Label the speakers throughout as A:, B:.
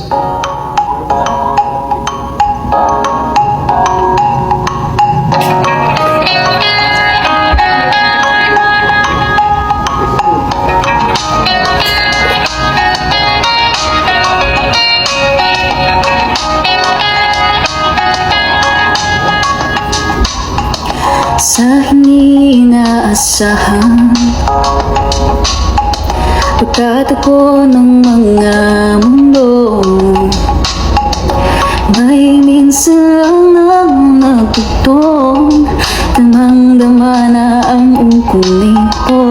A: Sa hindi inaasahan pagtatagpo ng mga mundo, may minsan lang nagtutong, damang-dama na ang ukol nito.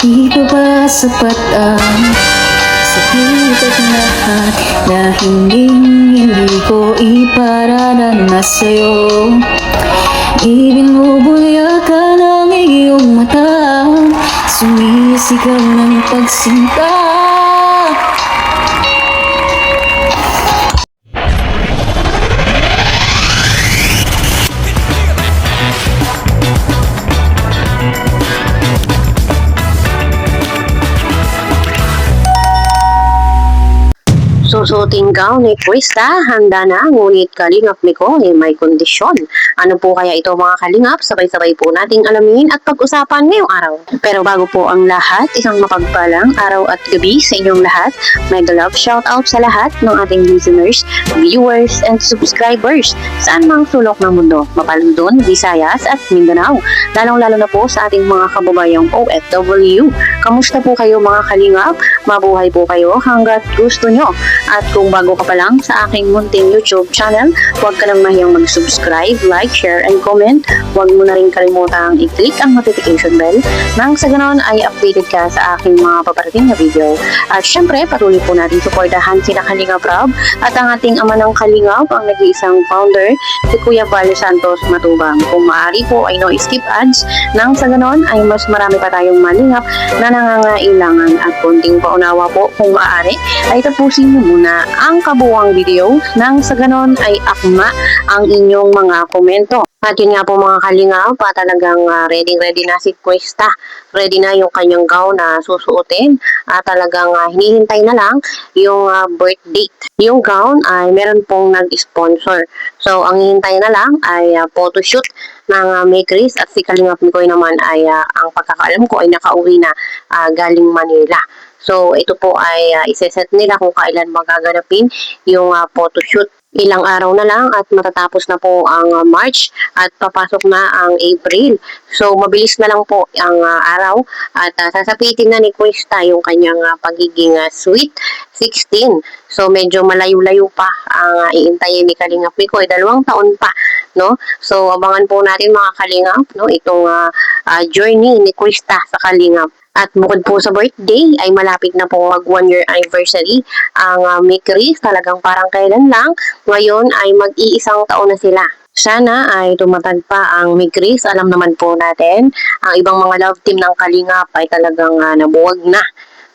A: Di pa ba sapat ang sakit at lahat na hindi ko iparadanas sa'yo? Ibinubulyakan ang iyong mata, sumisigaw ng pagsinta.
B: Susuting gown ni Krista, handa na, ngunit kalingap ni ko ay may kondisyon. Ano po kaya ito mga kalingap? Sabay-sabay po nating alamin at pag-usapan ngayong araw. Pero bago po ang lahat, isang mapagpalang araw at gabi sa inyong lahat. Mega love shoutout sa lahat ng ating listeners, viewers, and subscribers saan mang sulok ng mundo, Mapalundon, Visayas at Mindanao. Lalong-lalo na po sa ating mga kababayang OFW. Kamusta po kayo mga kalingap? Mabuhay po kayo hanggat gusto nyo. At kung bago ka pa lang sa aking munting YouTube channel, huwag ka nang mahiyang mag-subscribe, like, share, and comment. Huwag mo na rin kalimutang i-click ang notification bell nang sa ganon ay updated ka sa aking mga paparating na video. At syempre, patuloy po natin suportahan sina Kalingap Rob at ang ating ama ng Kalingap, ang nag-iisang founder, si Kuya Val Santos Matubang. Kung maaari po ay no skip ads, nang sa ganon ay mas marami pa tayong malingap na nangangailangan. At konting paunawa po kung maaari ay tapusin mo muna ang kabuuang video nang sa ganon ay akma ang inyong mga komento. At yun nga po mga kalingap, talagang ready na si Krista. Ready na yung kanyang gown na susuotin. Talagang hinihintay na lang yung birth date. Yung gown ay meron pong nag-sponsor. So ang hinihintay na lang ay photoshoot ng May Chris at si Kalingap Mikoy naman ay ang pagkakaalam ko ay nakauwi na galing Manila. So ito po ay iseset nila kung kailan magaganapin yung photoshoot. Ilang araw na lang at matatapos na po ang March at papasok na ang April. So mabilis na lang po ang araw at sasapitin na ni Krista yung kanyang pagiging sweet 16. So medyo malayo-layo pa ang iintayin ni Kalingap Mikoy, 2 taon pa, no? So abangan po natin mga Kalingap, no, itong journey ni Krista sa Kalingap. At bukod po sa birthday, ay malapit na po mag 1-year anniversary ang May Chris. Talagang parang kailan lang. Ngayon ay mag-iisang taon na sila. Sana ay tumatag pa ang May Chris. Alam naman po natin, ang ibang mga love team ng Kalingap ay talagang nabuwag na.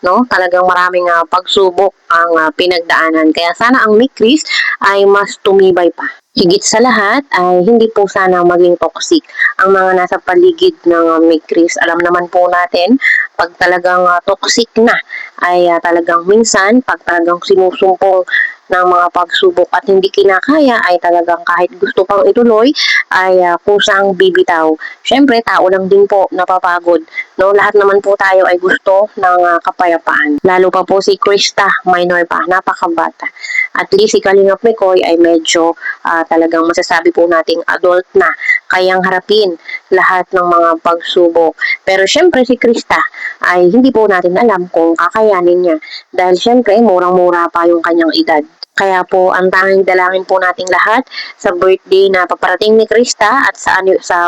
B: No? Talagang maraming pagsubok ang pinagdaanan. Kaya sana ang May Chris ay mas tumibay pa. Higit sa lahat ay hindi po sana maging toxic ang mga nasa paligid ng May Chris. Alam naman po natin, pag talagang toxic na ay talagang minsan, pag talagang sinusumpong ng mga pagsubok at hindi kinakaya ay talagang kahit gusto pang ituloy ay kusang bibitaw. Siyempre, tao lang din po napapagod. No? Lahat naman po tayo ay gusto ng kapayapaan. Lalo pa po si Krista, minor pa, napakabata. At least si Kalingap Mikoy ay medyo talagang masasabi po nating adult na, kayang harapin lahat ng mga pagsubok. Pero syempre si Krista ay hindi po natin alam kung kakayanin niya dahil syempre murang-mura pa yung kanyang edad. Kaya po, ang tanging dalangin po nating lahat sa birthday na paparating ni Krista at sa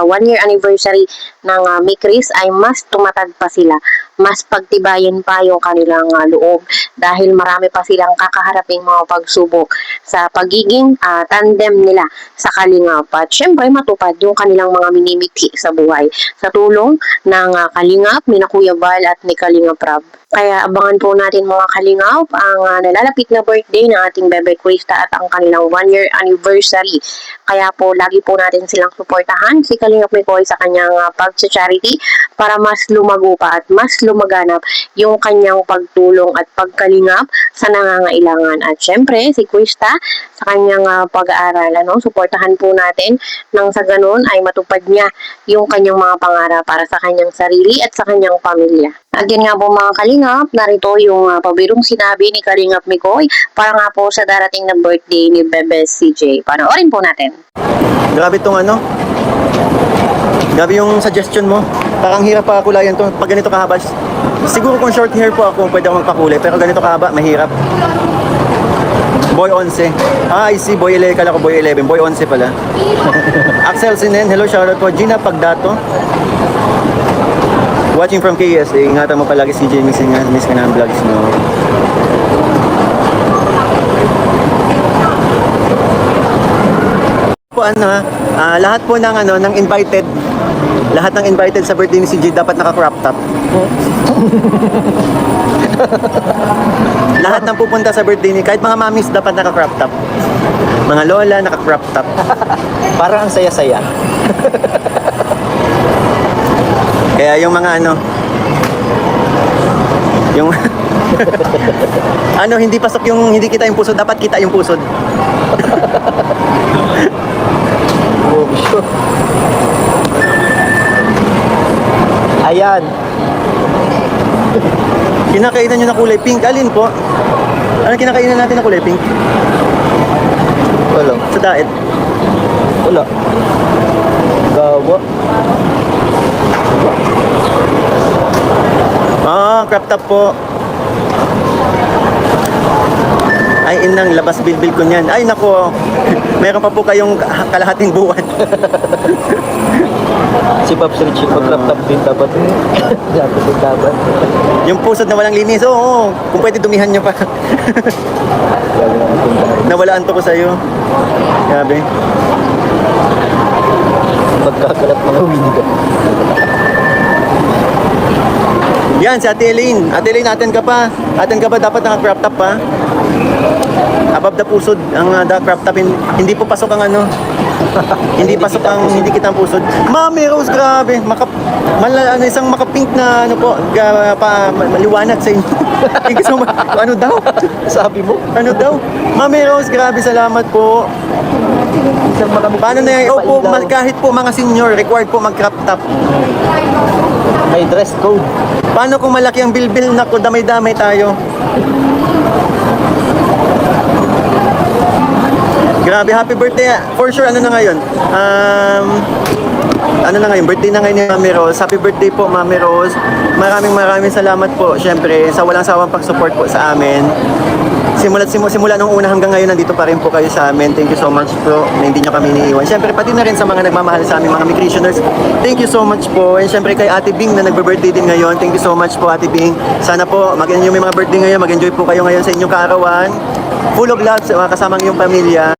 B: 1-year anniversary ng May Chris ay mas tumatag pa sila. Mas pagtibayin pa yung kanilang loob dahil marami pa silang kakaharaping mga pagsubok sa pagiging tandem nila sa Kalingap. At syempre, matupad yung kanilang mga minimithi sa buhay sa tulong ng Kalingap, ni Kuya Val at ni Kalingap Rob. Kaya abangan po natin mga kalingap ang nalalapit na birthday ng ating Bebe Krista at ang kanilang 1-year anniversary. Kaya po lagi po natin silang suportahan si Kalingap Mikoy sa kanyang pag-charity para mas lumago pa at mas lumaganap yung kanyang pagtulong at pagkalingap sa nangangailangan. At syempre si Krista sa kanyang pag-aaral, suportahan po natin nang sa ganun ay matupad niya yung kanyang mga pangarap para sa kanyang sarili at sa kanyang pamilya. At yun nga po mga kalingap, narito yung pabirong sinabi ni Kalingap Mikoy para nga po sa darating na birthday ni Bebe CJ. Panoorin po natin.
C: Grabe tong grabe yung suggestion mo. Parang hirap pa kulayan to. Pag ganito kahaba, siguro kung short hair po ako, pwede ako magpakulay. Pero ganito kahaba, mahirap. Boy 11. I see. Boy 11. Kala ko Boy 11. Boy 11 pala. Axel Sinen. Hello, shoutout po. Gina Pagdato. Watching from KSA. Ingatan mo palagi si CJ. Miss ka na ang vlogs mo. Po lahat po ng invited. Lahat ng invited sa birthday ni CJ dapat naka-crop top. Lahat ng pupunta sa birthday ni kahit mga mamis dapat naka-crop top. Mga lola naka-crop top. Parang ang saya-saya. Kaya yung mga yung hindi pasok yung hindi kita yung pusod, dapat kita yung pusod. Ayan. Kinakainan nyo na kulay pink. Alin po? Ano kinakainan natin na kulay pink? Wala. Sa diet? Wala. Gawa. Crop top po. Ay, inang, labas bilbil ko niyan. Ay, nako. Meron pa po kayong kalahating buwan.
D: Si Pops Richie, mag-crop top din dapat. Dapat.
C: Yung pusod na walang linis, oo. Kung pwede dumihan nyo pa. Nawalaan to ko sa'yo. Grabe.
D: Magkakalat mga window.
C: Yan, si Ate Elaine. Ate Elaine, atin ka pa. Atin ka pa, dapat naka-crop top pa. Above the pusod, ang crop top. Hindi po pasok ang hindi pasok ang hindi kitang pusod. Mami Rose, grabe. Isang makapink na maliwanag sa inyo. Thank you so much. Ano daw?
D: Sabi mo?
C: Ano daw? Mami Rose, grabe, salamat po. Paano na yan? Opo, kahit po mga senior, required po mag-crop top.
D: May dress code.
C: Paano kung malaki ang bilbil? Naku, damay-damay tayo. Grabe, happy birthday. For sure, ano na ngayon? Birthday na ngayon ni Mami Rose. Happy birthday po, Mami Rose. Maraming salamat po, syempre, sa walang sawang pag-support po sa amin. Simula nung una hanggang ngayon, nandito pa rin po kayo sa amin. Thank you so much po na hindi nyo kami iniiwan. Syempre, pati na rin sa mga nagmamahal sa amin, mga Micritioners. Thank you so much po. And syempre kay Ate Bing na nagbe-birthday din ngayon. Thank you so much po, Ate Bing. Sana po, yung may mga birthday ngayon, mag-enjoy po kayo ngayon sa inyong kaarawan. Full of love sa mga kasamang iyong pamilya.